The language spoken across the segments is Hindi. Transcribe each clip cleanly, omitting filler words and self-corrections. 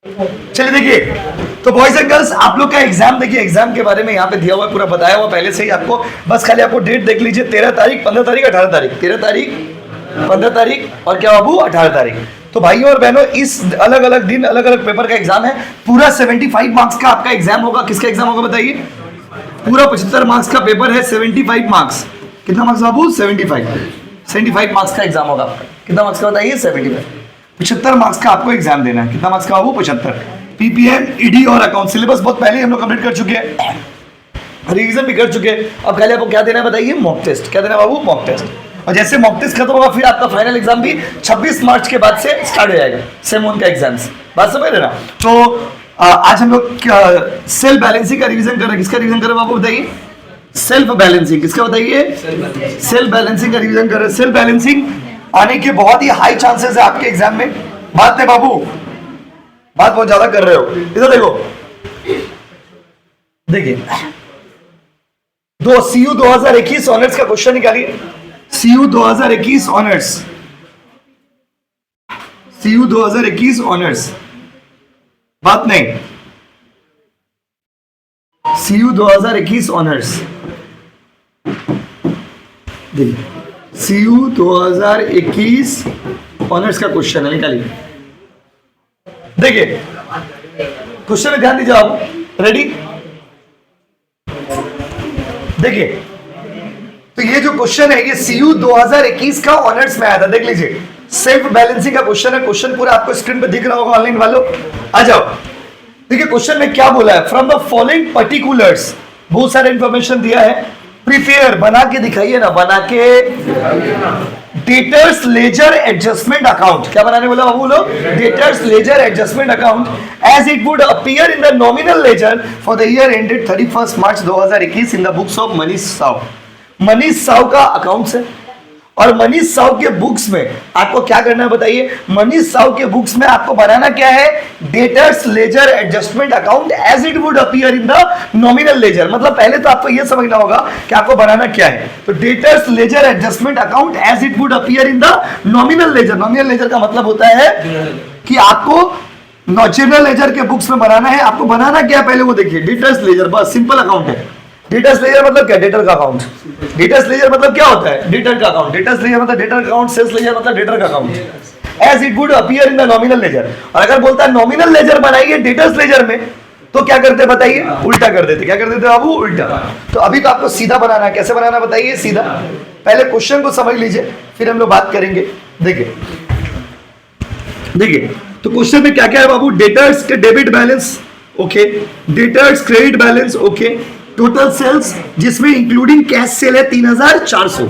चलिए देखिए, तो बॉयज एंड गर्ल्स आप लोग का एग्जाम देखिए, एग्जाम के बारे में यहाँ पे दिया हुआ है, पूरा बताया हुआ पहले से ही आपको। बस खाली आपको डेट देख लीजिए, 13 तारीख, 15 तारीख, 18 तारीख, 13 तारीख, 15 तारीख और क्या बाबू 18 तारीख। तो भाइयों और बहनों, इस अलग अलग दिन अलग अलग पेपर का एग्जाम है। पूरा 75 मार्क्स का आपका एग्जाम होगा। किसका एग्जाम होगा बताइए? पूरा 75 मार्क्स का पेपर है, 75 मार्क्स। कितना मार्क्स बाबू? 75 मार्क्स का एग्जाम होगा आपका। कितना मार्क्स का बताइए? 75 मार्क्स का आपको एग्जाम देना है। कितना मार्क्स का बाबू? 75। पीपीएम, ईडी और अकाउंट सिलेबस बहुत पहले हम लोग कंप्लीट कर चुके हैं, रिवीजन भी कर चुके हैं। अब पहले आपको क्या देना है बताइए? Mock test. क्या देना है बाबू? Mock test. और जैसे मॉक टेस्ट खत्म होगा फिर आपका फाइनल एग्जाम भी 26 मार्च के बाद से स्टार्ट हो जाएगा, सेम उनका एग्जाम्स। बात समझ रहे ना? तो आज हम लोग सेल्फ बैलेंसिंग का रिवीजन कर रहे हैं। किसका रिवीजन कर रहे हैं बाबू बताइए? Self balancing. किसका बताइए? सेल्फ बैलेंसिंग का रिवीजन कर रहे हैं। सेल्फ बैलेंसिंग आने के बहुत ही हाई चांसेस है आपके एग्जाम में। बात है बाबू, बात बहुत ज्यादा कर रहे हो। इधर देखो, देखिए सीयू 2021 ऑनर्स का क्वेश्चन निकालिए। सीयू 2021 ऑनर्स, सीयू 2021 ऑनर्स, बात नहीं, सीयू 2021 ऑनर्स। देखिए सीयू 2021 ऑनर्स का क्वेश्चन है, निकालिए। देखिए क्वेश्चन में ध्यान दीजिए आप। रेडी? देखिए, तो ये जो क्वेश्चन है ये सीयू 2021 का ऑनर्स में आया था। देख लीजिए, सेल्फ बैलेंसिंग का क्वेश्चन है। क्वेश्चन पूरा आपको स्क्रीन पे दिख रहा होगा ऑनलाइन वालों, आ जाओ। देखिए क्वेश्चन में क्या बोला है? फ्रॉम द फॉलोइंग पर्टिकुलर्स, बहुत सारा इंफॉर्मेशन दिया है। प्रिपेयर, बना के दिखाइए ना, बना के। डेटर्स लेजर एडजस्टमेंट अकाउंट, क्या बनाने बोला बाबू लोग? Debtors ledger adjustment account as it would appear in the nominal ledger for the year ended 31 March 2021 in the books of Manish Sao. Manish Sao का अकाउंट्स है और मनीष साव के बुक्स में आपको क्या करना है बताइए? मनीष साव के बुक्स में आपको बनाना क्या है? Debtors ledger adjustment account as it would appear in the nominal ledger. मतलब पहले तो आपको यह समझना होगा कि आपको बनाना क्या है। तो debtors ledger adjustment account as it would appear in the nominal ledger. Nominal ledger का मतलब होता है कि आपको जनरल लेजर के बुक्स में बनाना है। आपको बनाना क्या है पहले वो देखिए। डेटर्स लेजर, बस सिंपल अकाउंट है। डेटर्स लेजर मतलब क्या? डेटर का अकाउंट। डेटर्स लेजर मतलब क्या होता है? डेटर का अकाउंट। डेटर्स लेजर मतलब डेटर का अकाउंट। सेल्स लेजर मतलब डेटर का account as it would appear in the nominal ledger. और अगर बोलता है नॉमिनल लेजर बनाइए डेटर्स लेजर में, तो क्या करते बताइए? उल्टा कर देते। क्या कर देते बाबू? उल्टा। तो अभी तो आपको सीधा बनाना है। कैसे बनाना बताइए? सीधा। पहले क्वेश्चन को समझ लीजिए, फिर हम लोग बात करेंगे। देखिए देखिए, तो क्वेश्चन में क्या क्या है बाबू? डेटर्स के debit balance, okay. Debtors credit balance, okay. Total sales जिसमें इंक्लूडिंग कैश सेल है 3400।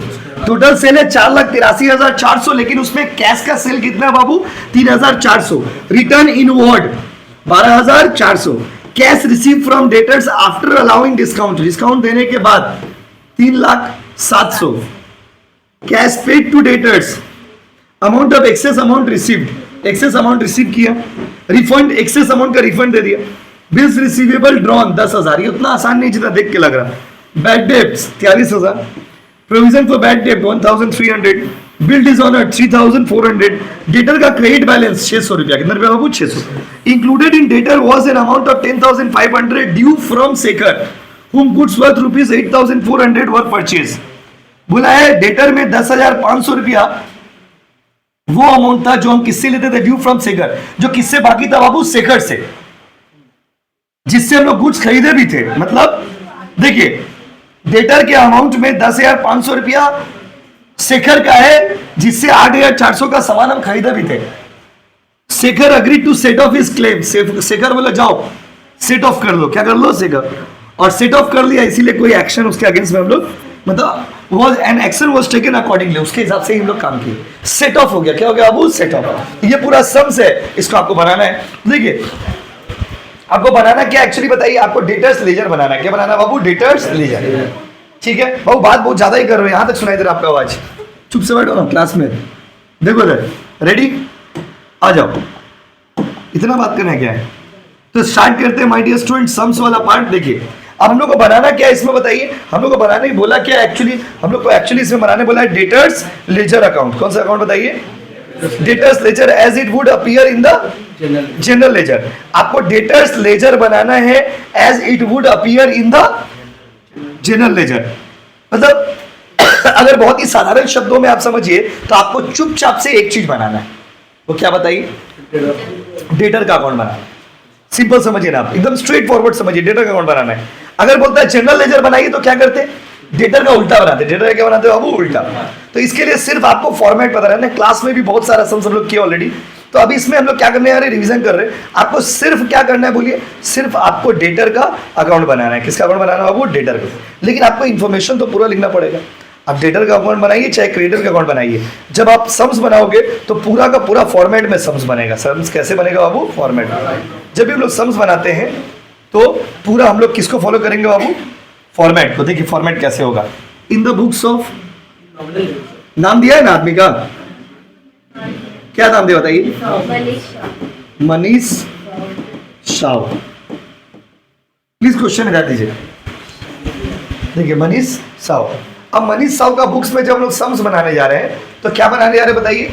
टोटल सेल है 4,83,400, लेकिन उसमें कैश का सेल कितना है बाबू? 3,400। Return inward 12,400। Cash receive from debtors after allowing discount, discount देने के बाद 3,07,000। Cash paid to debtors, amount of excess amount received, excess amount receive किया, रिफंड, एक्सेस अमाउंट का रिफंड दे दिया। बिल्स रिसीवेबल ड्रॉन 10,000, ये उतना आसान नहीं जितना देख के लग रहा। Bad debts 43,000। Provision for bad डेब्ट 1,300। Bill dishonour 3,400। डेटर का क्रेडिट बैलेंस 600 रुपया। कितना रुपया बाबू? 600। Included in debtor was an amount of 10,500 due from सेकर whom goods worth rupees 8,400 वर परचेज। बोला है डेटर में 10,500 रुपया वो अमाउंट था जो हम किससे लेते थे? ड्यू फ्रॉम सेकर। जो किससे बाकी था बाबू? सेकर से, जिससे हम लोग गुड्स खरीदे भी थे। मतलब देखिए, डेटर के अमाउंट में 10,500 रुपया शेखर का है, जिससे 8,400 का सामान हम खरीदे भी थे। Shekhar agree to set off his claim. Shekhar बोला जाओ सेट ऑफ कर लो। क्या कर लो? शेखर। और सेट ऑफ कर लिया, इसीलिए कोई एक्शन उसके अगेंस्ट में हम लोग, मतलब was an action was taken accordingly, उसके हिसाब से ही हम लोग काम किए। सेट ऑफ हो गया। क्या हो गया बाबू? Set of. ये पूरा सम्स है, इसको आपको बनाना है। देखिए आपको बनाना क्या एक्चुअली बताइए? आपको डेटर्स लेजर बनाना है। क्या बनाना बाबू? Debtors laser. ठीक है बाबू, बात बहुत ज्यादा ही कर रहे हो, यहां तक सुनाई दे रहा आपका आवाज। चुप से बैठो ना क्लास में। देखो इधर, रेडी? आ जाओ, इतना बात करना है क्या है? तो स्टार्ट करते हैं माय डियर स्टूडेंट, सम्स वाला पार्ट। देखिए अब हम लोग को बनाना क्या है इसमें बताइए? हम लोग को बनाने बोला क्या एक्चुअली? हम लोग को एक्चुअली इसमें बनाने बोला है डेटर्स लेजर अकाउंट। कौन सा अकाउंट बताइए? Debtors ledger as it would appear in the general ledger. आपको डेटर्स लेजर बनाना है as it would appear in the general ledger. मतलब अगर बहुत ही साधारण शब्दों में आप समझिए तो आपको चुपचाप से एक चीज बनाना है, वो क्या बताइए? डेटर का अकाउंट बनाना। सिंपल समझिए ना आप, एकदम स्ट्रेट फॉरवर्ड समझिए, डेटर का अकाउंट बनाना है। अगर बोलता है जनरल लेजर बनाइए तो क्या करते? डेटर का उल्टा बनाते। डेटर का क्या बनाते हो बाबू? उल्टा। तो इसके लिए सिर्फ आपको फॉर्मेट पता रहना है। क्लास में भी बहुत सारा सम सब लोग किया ऑलरेडी, तो अभी इसमें हम लोग क्या करने जा रहे हैं? रिवीजन कर रहे हैं। आपको सिर्फ क्या करना है बोलिए? सिर्फ आपको डेटर का अकाउंट बनाना है। किसका अकाउंट बनाना है बाबू? डेटर का। लेकिन आपको इन्फॉर्मेशन तो पूरा लिखना पड़ेगा। आप डेटर का अकाउंट बनाइए चाहे क्रेडिटर का अकाउंट बनाइए, जब आप सम्स बनाओगे तो पूरा का पूरा फॉर्मेट में सम्स बनेगा। सम्स कैसे बनेगा बाबू? फॉर्मेट में। जब भी हम लोग सम्स बनाते हैं तो पूरा हम लोग किसको फॉलो करेंगे बाबू? फॉर्मेट को। देखिए फॉर्मेट कैसे होगा। इन द बुक्स ऑफ, नाम दिया है ना आदमी का, क्या नाम दिया बताइए? मनीष शाह। प्लीज क्वेश्चन में ध्यान दीजिए। देखिए मनीष साव। अब मनीष साव का बुक्स में जब हम लोग सम्स बनाने जा रहे हैं तो क्या बनाने जा रहे हैं बताइए?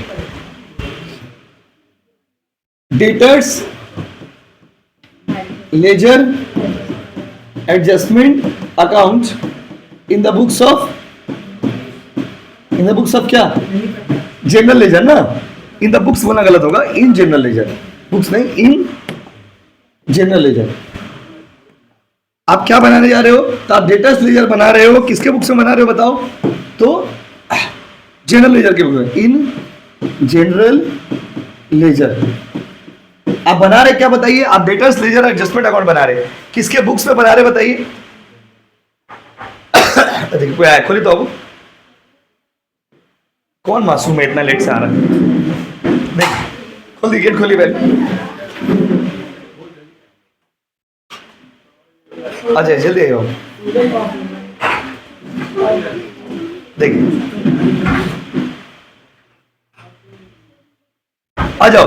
Debtors ledger adjustment account in the books of, in the books of क्या? जनरल लेजर ना। इन द बुक्स बोलना गलत होगा, इन जनरल लेजर। बुक्स नहीं, इन जनरल लेजर। आप क्या बनाने जा रहे हो? तो आप डेटर्स लेजर बना रहे हो। किसके बुक से बना रहे हो बताओ? तो जनरल लेजर के बुक में, इन जनरल लेजर आप बना रहे क्या बताइए? आप डेटर्स लेजर एडजस्टमेंट अकाउंट बना रहे। किसके बुक्स में बना रहे बताइए? देखिए कोई आया, खोली तो अब कौन मासूम है इतना लेट से आ रहा है? देख खोल दी, गेट खोली पहले। अच्छा जल्दी आओ। देखिए आ जाओ।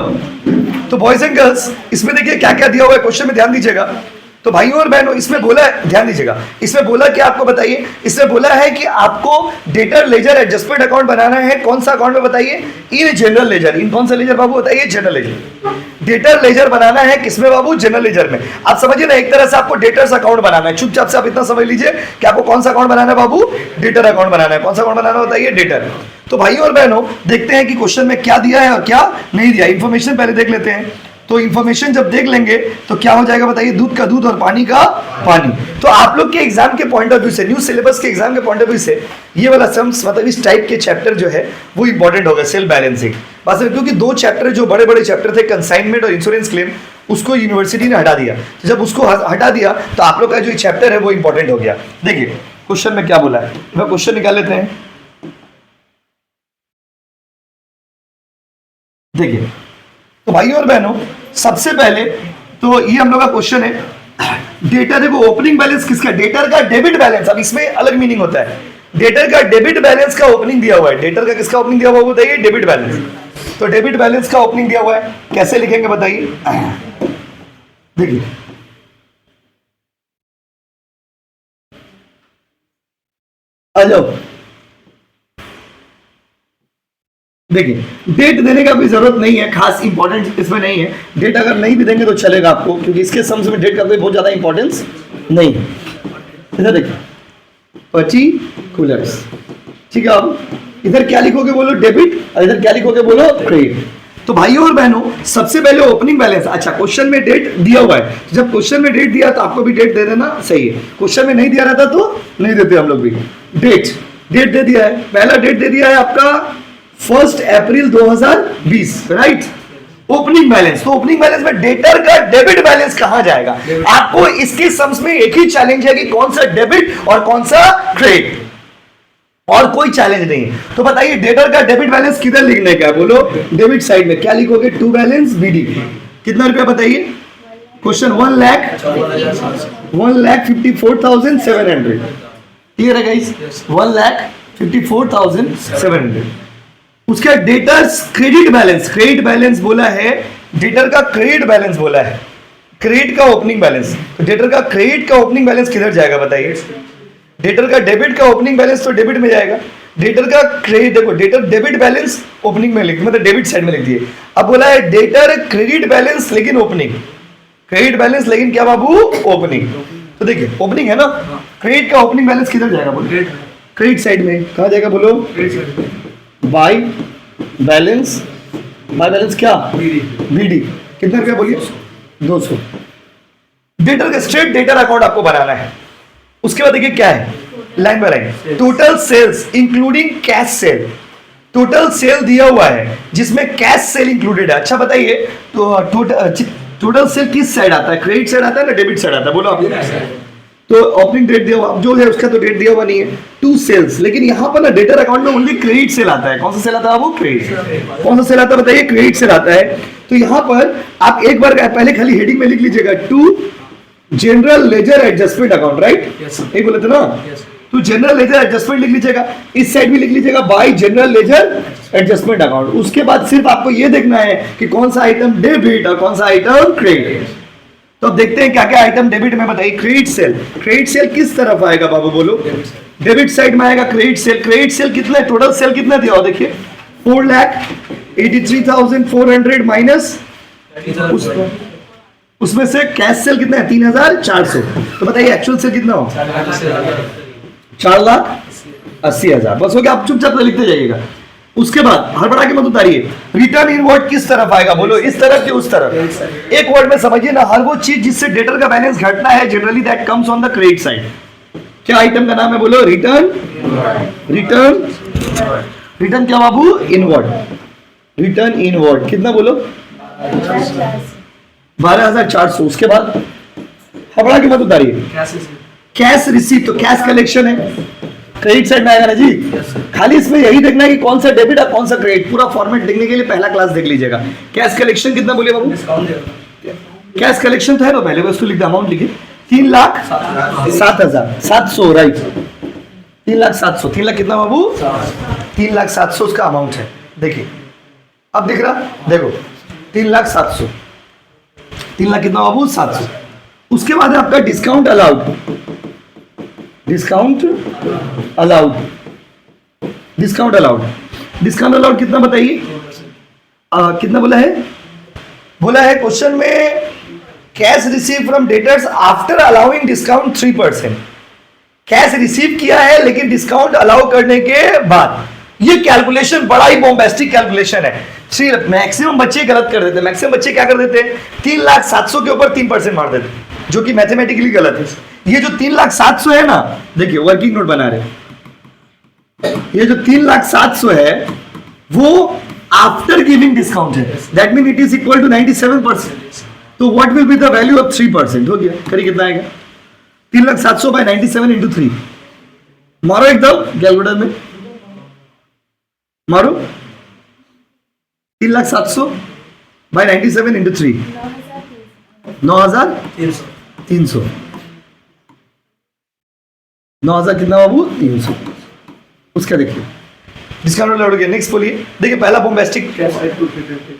तो बॉयज एंड गर्ल्स इसमें देखिए क्या क्या दिया हुआ है, क्वेश्चन में ध्यान दीजिएगा। तो भाइयों और बहनों इसमें बोला है, ध्यान दीजिएगा, इसमें बोला कि आपको बताइए, इसमें बोला है कि आपको डेटर लेजर एडजस्टमेंट अकाउंट बनाना है। कौन सा अकाउंट में बताइए? In general ledger. इन कौन सा लेजर बाबू बताइए? General ledger. डेटर लेजर बनाना है किसमें बाबू? जनरल लेजर में। आप समझिए ना, एक तरह से आपको डेटर्स अकाउंट बनाना है। चुपचाप से आप इतना समझ लीजिए कि आपको कौन सा अकाउंट बनाना है बाबू? डेटर अकाउंट बनाना है। कौन सा अकाउंट बनाना है बताइए? डेटर। तो भाइयों और बहनों देखते हैं कि क्वेश्चन में क्या दिया है और क्या नहीं दिया। इंफॉर्मेशन पहले देख लेते हैं। तो इंफॉर्मेशन जब देख लेंगे तो क्या हो जाएगा बताइए? दूध का दूध और पानी का पानी। तो आप लोग के एग्जाम के पॉइंट ऑफ व्यू से, न्यू सिलेबस के एग्जाम के पॉइंट ऑफ व्यू से ये वाला सम्स मतलब इस टाइप के चैप्टर जो है वो इंपॉर्टेंट होगा। सेल्फ बैलेंसिंग बस, क्योंकि दो चैप्टर जो बड़े बड़े चैप्टर थे, कंसाइनमेंट और इंश्योरेंस क्लेम, उसको यूनिवर्सिटी ने हटा दिया। तो जब उसको हटा दिया तो आप लोग का जो चैप्टर है वो इंपॉर्टेंट हो गया। देखिए क्वेश्चन में क्या बोला है, मैं क्वेश्चन निकाल लेते हैं। देखिए तो भाइयों और बहनों सबसे पहले तो ये हम लोग का क्वेश्चन है। डेटर देखो, ओपनिंग बैलेंस किसका? डेटर का डेबिट बैलेंस। अब इसमें अलग मीनिंग होता है। डेटर का डेबिट बैलेंस का ओपनिंग दिया हुआ है। डेटर का किसका ओपनिंग दिया हुआ है बताइए? Debit balance. तो डेबिट बैलेंस का ओपनिंग दिया हुआ है, कैसे लिखेंगे बताइए? देखिए आ जाओ। देखिए डेट देने का कोई जरूरत नहीं है, खास इंपॉर्टेंट इसमें नहीं है। डेट अगर नहीं भी देंगे तो चलेगा आपको, क्योंकि इसके सम्स में डेट का कोई बहुत ज्यादा इंपॉर्टेंस नहीं है। इधर देखिए पर्टिकुलर्स, ठीक है। अब इधर क्या लिखोगे बोलो? डेबिट। और इधर क्या लिखोगे बोलो? क्रेडिट। तो भाइयों और बहनों सबसे पहले ओपनिंग बैलेंस। अच्छा क्वेश्चन में डेट दिया हुआ है, जब क्वेश्चन में डेट दिया तो आपको भी डेट दे देना, सही है। क्वेश्चन में नहीं दिया रहता तो नहीं देते हम लोग भी। डेट दे दिया है, पहला डेट दे दिया है आपका 1 अप्रैल 2020, राइट। ओपनिंग बैलेंस, तो ओपनिंग बैलेंस में डेटर का डेबिट बैलेंस कहां जाएगा? आपको इसके सम्स में एक ही चैलेंज है कि कौन सा डेबिट और कौन सा क्रेडिट, और कोई चैलेंज नहीं है। तो बताइए डेटर का डेबिट बैलेंस किधर लिखने का है बोलो? डेबिट साइड में। क्या लिखोगे? To balance BD. कितना रुपया बताइए? क्वेश्चन 1,54,700। क्लियर है गाइस? 1,54,700। उसका debtors credit balance, credit balance बोला है, डेटर का क्रेडिट बैलेंस बोला है, क्रेडिट का ओपनिंग बैलेंस। तो डेटर का क्रेडिट का ओपनिंग बैलेंस किधर जाएगा बताइए? डेटर का डेबिट का ओपनिंग बैलेंस तो डेबिट में जाएगा। डेटर का क्रेडिट, देखो डेटर डेबिट बैलेंस ओपनिंग में लिख, मतलब डेबिट साइड में लिख दिए। अब बोला है डेटर क्रेडिट बैलेंस लेकिन ओपनिंग, क्रेडिट बैलेंस लेकिन क्या बाबू ओपनिंग। तो देखिए ओपनिंग है ना, क्रेडिट का ओपनिंग बैलेंस किधर जाएगा बोलो, क्रेडिट साइड में। कहाँ जाएगा बोलो, बाय बैलेंस, बाय बैलेंस क्या बीडी, कितना रुपया बोलिए 200। डेटर का स्ट्रेट डेटर अकाउंट आपको बनाना है। उसके बाद देखिए क्या है, line by line, total sales including cash sale, total sale दिया हुआ है जिसमें कैश सेल इंक्लूडेड है। अच्छा बताइए तो टोटल सेल किस साइड आता है, क्रेडिट साइड आता है ना डेबिट साइड आता है, बोलो आप। तो ओपनिंग डेट दिया हुआ, जो है उसका तो डेट दिया हुआ नहीं है, टू सेल्स, लेकिन यहाँ पर ना डेटर अकाउंट में ओनली क्रेडिट सेल आता है। कौन सा सेल आता है वो, क्रेडिट। कौन सा सेल आता है बताइए, क्रेडिट सेल आता है। तो यहाँ पर आप एक बार पहले खाली हेडिंग में लिख लीजिएगा to general ledger adjustment account, right, यही बोले थे ना। तो जनरल लेजर एडजस्टमेंट लिख लीजिएगा, इस साइड भी लिख लीजिएगा bye general ledger adjustment account. उसके बाद सिर्फ आपको ये देखना है कि कौन सा आइटम डेबिट और कौन सा आइटम क्रेडिट। तो अब देखते हैं क्या क्या आइटम डेबिट में बताइए। क्रेडिट सेल, क्रेडिट सेल किस तरफ आएगा बाबू बोलो, डेबिट साइड में आएगा क्रेडिट सेल। क्रेडिट सेल कितना है, टोटल सेल कितना दिया हो देखिए 4,83,400 माइनस उसमें से कैश सेल कितना है 3,400। तो बताइए एक्चुअल सेल कितना हो 4,80,000। बस हो गया, आप चुपचाप लिखते जाइएगा। उसके बाद हड़बड़ा के मत उतारिए। रिटर्न इनवर्ड किस तरफ आएगा बोलो, इस तरफ कि उस तरफ। एक वर्ड में समझिए ना, हर वो चीज जिससे डेटर का बैलेंस घटना है generally that comes on the credit side. क्या आइटम का नाम है बोलो, रिटर्न, रिटर्न, रिटर्न क्या बाबू इनवर्ड, रिटर्न इनवर्ड कितना बोलो 12,400। उसके बाद हड़बड़ा के मत उतारिए। कैश रिसीव, तो कैश कलेक्शन है, क्रेडिट साइड में आएगा ना जी। खाली इसमें यही देखना है कि कौन सा डेबिट और कौन सा क्रेडिट, पूरा फॉर्मेट देखने के लिए पहला क्लास देख लीजिएगा। कैश कलेक्शन कितना बोलिए बाबू, कैश कलेक्शन तो है ना, पहले बस तो लिख दो, अमाउंट लिखिए 3,07,700, राइट 3,07,000। 3 लाख कितना बाबू 3,07,000 उसका अमाउंट है। देखिए अब दिख रहा, देखो 3,07,000, 3 लाख कितना बाबू 700। उसके बाद आपका discount allowed, discount allowed, discount allowed, discount allowed कितना बताइए, कितना बोला है, बोला है क्वेश्चन में cash receive from debtors after allowing discount 3%। Cash receive किया है लेकिन डिस्काउंट अलाउ करने के बाद। ये कैलकुलेशन बड़ा ही बॉम्बेस्टिक कैलकुलेशन है। मैक्सिमम बच्चे गलत कर देते हैं। मैक्सिमम बच्चे क्या कर देते हैं 3,07,000 के ऊपर 3% मार देते हैं, जो कि मैथमेटिकली गलत है। ये जो 3,07,000 है ना, देखिए वर्किंग नोट बना रहे, ये जो 3,07,000 है वो आफ्टर गिविंग डिस्काउंट है, that mean it is equal to 97%। तो what will be the value of 3%, हो गया, करिए कितना आएगा 3,07,000 बाय 97 इंटू 3। मारो एकदम कैलकुलेटर में, मारो 3,07,000 बाय 97 इंटू 3, 9,300। 9,000 कितना बाबू 300। उसका देखिए डिस्काउंट अलाउड किया। नेक्स्ट बोलिए, देखिए पहला bombastic,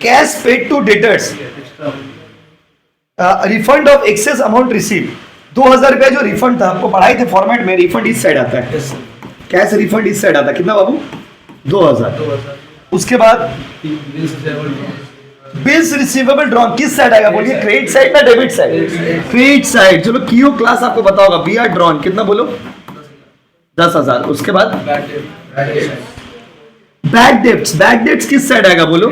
cash paid to debtors, refund of excess amount receive. 2,000 रुपया जो रिफंड था, आपको पढ़ाई थे फॉर्मेट में, रिफंड इस साइड आता है, कैश रिफंड इस साइड आता है, कितना बाबू 2,000। उसके बाद बिल्स रिसीवेबल ड्रॉन किस साइड आएगा बोलिए, क्रेडिट साइड ना डेबिट साइड, क्रेडिट साइड। चलो क्यू क्लास आपको पता होगा, बी आर ड्रॉन कितना बोलो 10,000। उसके बाद बैड डेट्स, बैड डेट्स किस साइड आएगा बोलो,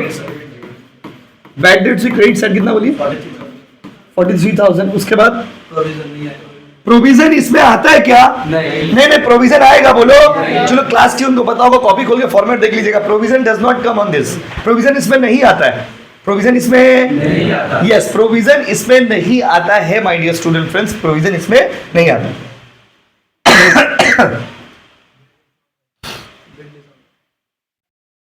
बैड डेट्स क्रेडिट साइड कितना बोलिए 43,000। उसके बाद प्रोविजन इसमें आता है क्या, नहीं प्रोविजन आएगा बोलो। चलो क्लास ट्यून को पता होगा, कॉपी खोल के फॉर्मेट देख लीजिएगा। Provision does not come on this, provision इसमें नहीं आता है, प्रोविजन इसमें यस प्रोविजन इसमें नहीं आता है my dear student friends, provision इसमें नहीं आता।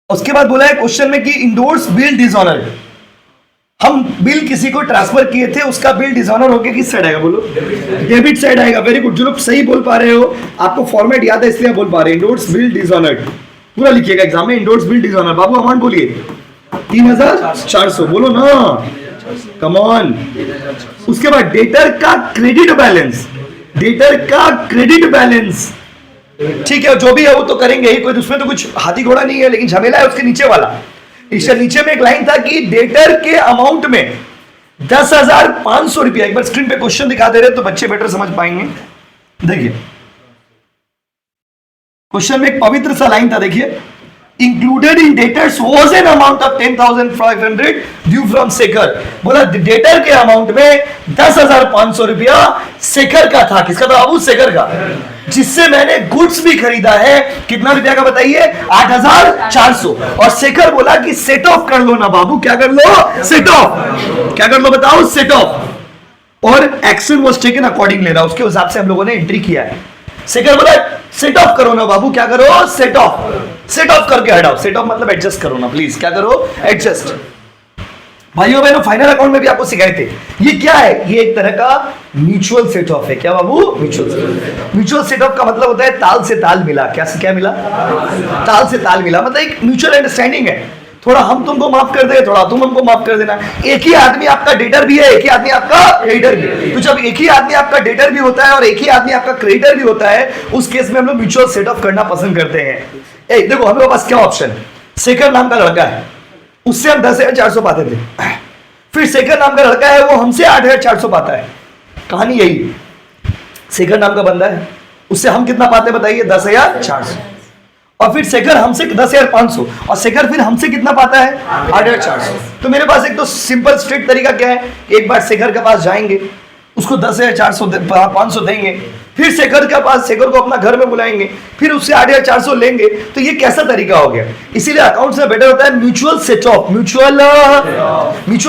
उसके बाद बोला है क्वेश्चन में कि इंडोर्स बिल डिसऑनर्ड, हम बिल किसी को ट्रांसफर किए थे, उसका बिल डिसऑनर होके किस साइड आएगा बोलो, डेबिट साइड आएगा। वेरी गुड, जो लोग सही बोल पा रहे हो, आपको फॉर्मेट याद है इसलिए बोल पा रहे हैं। इंडोर्स बिल डिसऑनर्ड पूरा लिखिएगा एग्जाम में, इंडोर्स बिल डिसऑनर। बाबू अमाउंट बोलिए 3,400, बोलो ना, कम ऑन। उसके बाद डेटर का क्रेडिट बैलेंस, डेटर का क्रेडिट बैलेंस ठीक है, जो भी है वो तो करेंगे ही, कोई उसमें तो कुछ हाथी घोड़ा नहीं है, लेकिन झमेला है उसके नीचे वाला। इसके नीचे में एक लाइन था कि डेटर के अमाउंट में 10,500 रुपया। एक बार स्क्रीन पे क्वेश्चन दिखा दे रहे तो बच्चे बेटर समझ पाएंगे। देखिए क्वेश्चन में एक पवित्र सा लाइन था, देखिए, included in debtors was an amount of 10,500 due from Shekhar. बोला डेटर के अमाउंट में 10,500 रुपया शेखर का था। किसका था बाबू? शेखर का, जिससे मैंने गुड्स भी खरीदा है। कितना रुपया का बताइए? 8,400। और शेखर बोला कि सेट ऑफ कर लो ना बाबू। क्या कर लो? Set of. क्या कर लो बताओ? Set of. और एक्शन वाज टेकन अकॉर्डिंग लेना, उसके हिसाब से हम लोगों ने एंट्री किया है। शेखर बोला सेट ऑफ करो ना बाबू। क्या करो? Set of. सेट ऑफ करके हटाओ। सेट ऑफ मतलब एडजस्ट करो ना प्लीज। क्या करो? एडजस्ट। भाइयों बहनों, फाइनल अकाउंट में भी आपको सिखाए थे। ये क्या है? ये एक तरह का म्यूचुअल सेट ऑफ है। क्या बाबू? म्यूचुअल सेट ऑफ का मतलब होता है ताल से ताल मिला। क्या से क्या मिला? ताल से ताल मिला, मतलब एक म्यूचुअल अंडरस्टैंडिंग है। थोड़ा हम तुमको माफ कर दे, थोड़ा तुम हमको माफ कर देना। एक ही आदमी आपका डेटर भी है, एक ही आदमी आपका क्रेडिटर भी है। तो जब एक ही आदमी आपका डेटर भी होता है और एक ही आदमी आपका क्रेडिटर भी होता है, उस केस में हम लोग म्यूचुअल सेट ऑफ करना पसंद करते हैं। देखो हमारे पास क्या ऑप्शन, शेखर नाम का लड़का है, उससे हम 10,400 पाते थे। फिर शेखर नाम का लड़का है, वो हमसे 8,400 पाता है। कहानी यही, शेखर नाम का बंदा है, उससे हम कितना पाते बताइए? 10,400। और फिर शेखर हमसे 10,500 और शेखर फिर हमसे कितना पाता है? 8,400। तो मेरे पास एक तो सिंपल स्ट्रेट तरीका क्या है, एक बार शेखर के पास जाएंगे, उसको 10,500 देंगे, फिर शेखर के पास, शेखर को अपना घर में बुलाएंगे, फिर उससे 8,400 लेंगे। तो ये कैसा तरीका हो गया? इसीलिए अकाउंट से बेटर होता है mutual set of. Mutual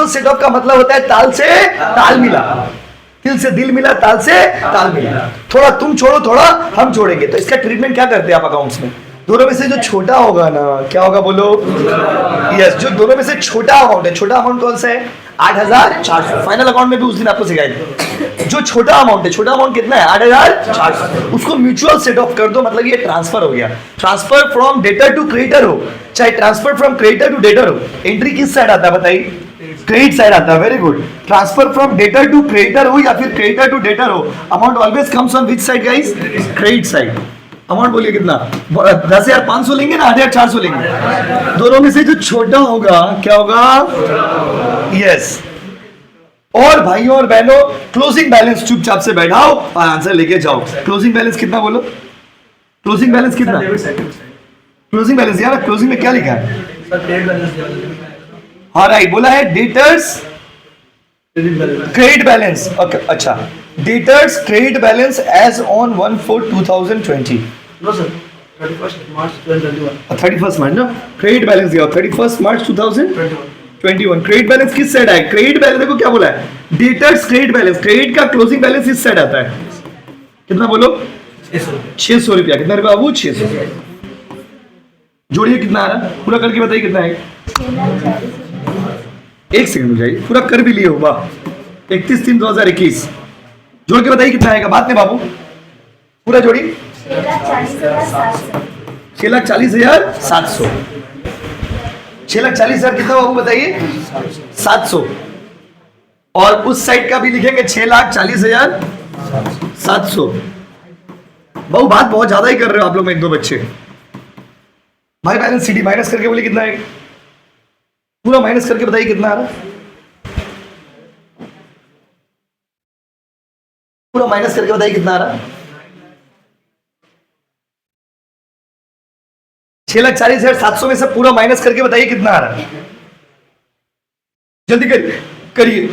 set of का मतलब होता है ताल से ताल मिला, दिल से दिल मिला, ताल से ताल मिला। थोड़ा तुम छोड़ो, थोड़ा हम छोड़ेंगे। तो इसका ट्रीटमेंट क्या करते हैं आप अकाउंट्स में? दोनों में से जो छोटा होगा ना, क्या होगा बोलो? यस, जो दोनों में से छोटा अमाउंट है, छोटा अमाउंट कौन सा है? 8,400। फाइनल अकाउंट में भी उस दिन आपको सिखाई थी। जो छोटा अमाउंट है, छोटा अमाउंट कितना है? 8,400। उसको म्यूचुअल सेट ऑफ कर दो, मतलब ये ट्रांसफर हो गया। Transfer from debtor to creditor हो, चाहे transfer from creditor to debtor हो, एंट्री किस साइड आता है बताइए? क्रेडिट साइड आता है। Very good. Transfer from debtor to creditor हो या फिर क्रेडिटर टू डेटर हो, amount always comes on which side guys? Credit side. Amount बोलिए कितना? 10,500 लेंगे ना 8,400 लेंगे? दोनों में से जो छोटा होगा क्या होगा? यस। और भाइयों और बहनों, क्लोजिंग बैलेंस चुपचाप से बैठाओ और आंसर लेके जाओ। क्लोजिंग बैलेंस कितना बोलो? क्लोजिंग बैलेंस कितना? क्लोजिंग बैलेंस यार, क्लोजिंग में क्या लिखा है? हाँ राइट, बोला है डेटर्स क्रेडिट बैलेंस। ओके, अच्छा, debtors credit balance as on 1/4/2020। No sir, 31 March 2021। 31 March ना, क्रेडिट बैलेंस दिया 31 मार्च 2021। क्रेडिट बैलेंस किस साइड है? क्रेडिट बैलेंस देखो क्या बोला है, डेटर्स क्रेडिट बैलेंस। क्रेडिट का क्लोजिंग बैलेंस इस साइड आता है। कितना बोलो? 600 रुपया। कितना रुपया बाबू? 600। जोड़िए कितना आ रहा है, पूरा करके बताइए कितना है। 1 सेकंड हो जाइए, पूरा कर भी लिए हो। वाह, 31/3/2021। जोड़ के बताइए कितना आएगा। बात नहीं बाबू, पूरा जोड़ी। 6,40,700। 6,40,000 कितना बाबू बताइए? 700। और उस साइड का भी लिखेंगे 6,40,700। बाबू बात बहुत ज्यादा ही कर रहे हो आप लोग में, 1-2 बच्चे। भाई बैलेंस सीडी माइनस करके बोलिए कितना है? पूरा माइनस करके बताइए कितना आ रहा है। पूरा माइनस करके बताइए कितना आ रहा है। 6,40,700 में से पूरा माइनस करके बताइए कितना आ रहा है। जल्दी करिए।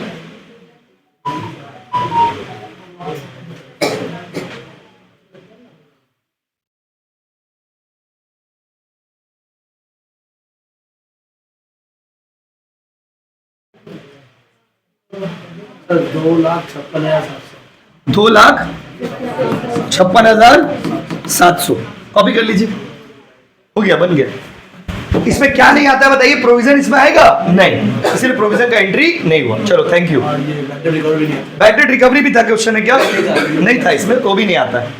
सर 2,56,700। 2,56,700। कॉपी कर लीजिए, हो गया, बन गया। इसमें क्या नहीं आता है बताइए? प्रोविजन इसमें आएगा नहीं, इसलिए प्रोविजन का एंट्री नहीं हुआ। चलो थैंक यू। ये बैकडेट रिकवरी नहीं है। बैकडेट रिकवरी भी था क्वेश्चन है क्या? नहीं था इसमें, तो भी नहीं आता है।